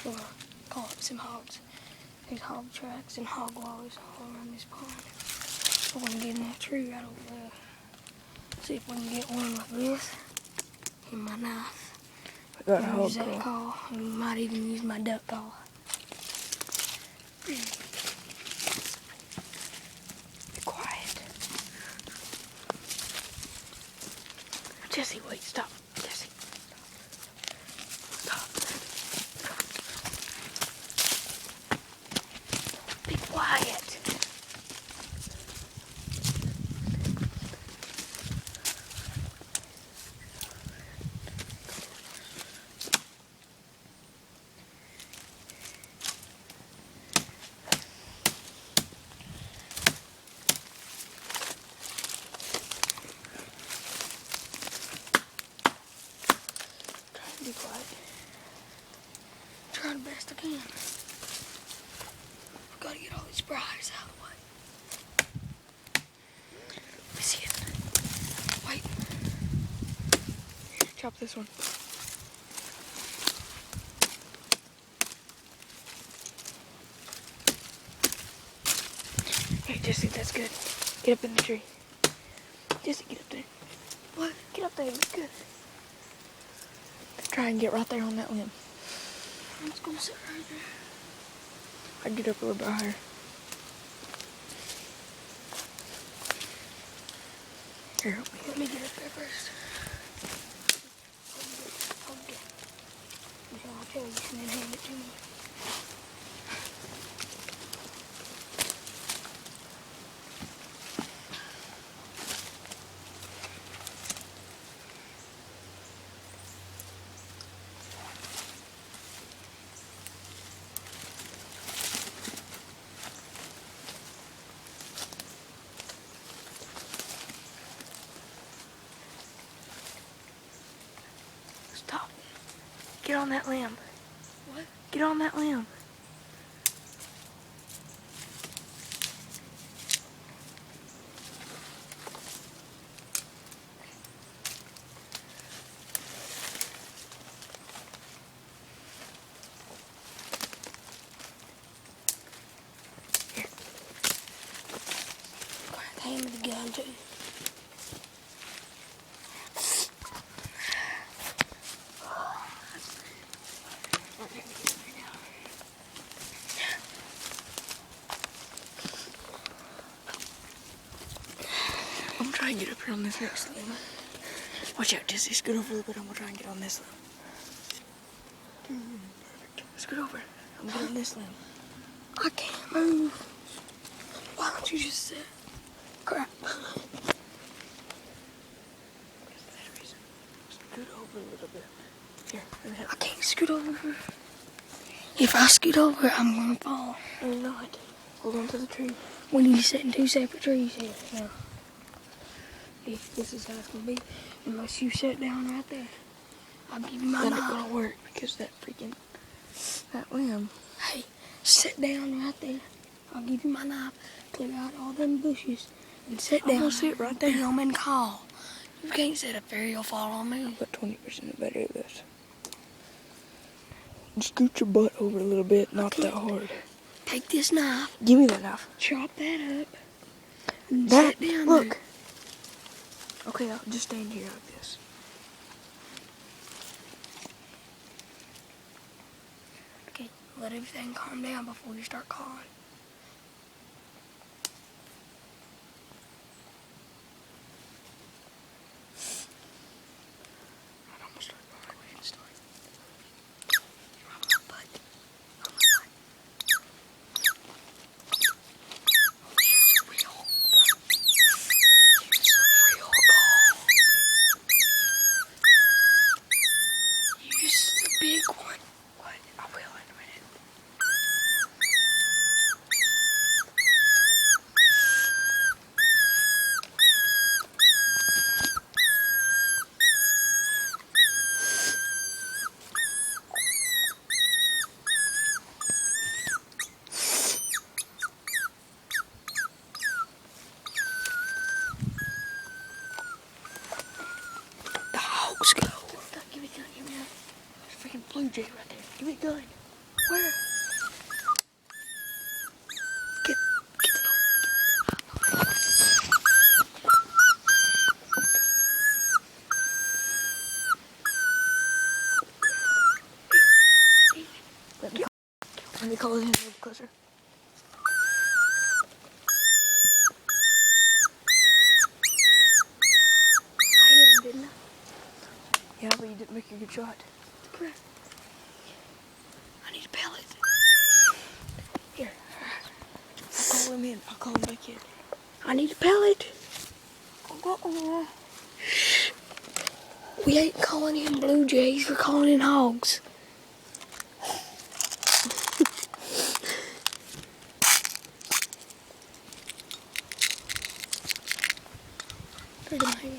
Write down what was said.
We're gonna call up some hogs. There's hog tracks and hog walls all around this pond. We're gonna get in that tree right over there. See if we can get one like this. And my knife. I got a hog Use that call. We might even use my duck call. Be quiet. Jesse, wait, stop. Jesse. Stop. Be quiet. Be quiet. Try the best I can. We've got to get all these briars out of the way. Let me see it. Wait. Chop this one. Hey, Jesse, that's good. Get up in the tree. Jesse, get up there. What? Get up there. It's good. Try and get right there on that limb. I'm just going to sit right there. I'd get up a little bit higher. Here, help me. Let me get up there first. Hold it. I'll tell you and then hand it to me. Stop. Get on that limb. What? Get on that limb. Here. Hand me the gun too. I'm trying to get up here on this next limb. Watch out, Jesse. Scoot over a little bit. I'm gonna try and get on this limb. Perfect. Scoot over. I'm getting on this limb. I can't move. Why don't you just sit? Crap. Scoot over a little bit. Here, let me help. I can't scoot over. If I scoot over, I'm gonna fall. No, you're not. Hold on to the tree. We need to sit in two separate trees here. Now, if this is how it's gonna be, unless you sit down right there, I'll give you my That knife. ain't gonna work because that limb. Hey, sit down right there. I'll give you my knife. Clear out all them bushes and sit I'm down. gonna sit right there. Film and call. You can't sit up there. You'll fall on me. But 20% better at this. Scoot your butt over a little bit, not that hard. Take this knife. Give me that knife. Chop that up. And That, sit down look. there. Okay, I'll just stand here like this. Okay, let everything calm down before you start calling. I'm gonna start going. Go ahead and start. You're on my butt. On my butt. Here's a real call. Use the big one. What? I will in a minute. The hogs go. Give me a gun. Give me a gun. There's a freaking blue jay right there. Give me a gun. Where? Get Let me call him a little closer. I hit him, didn't I? Yeah, but you didn't make a good shot. Crap. I need a pellet. Here. I'll call him in. I'll call him back in. I need a pellet. We ain't calling in blue jays, we're calling in hogs. They're gonna hang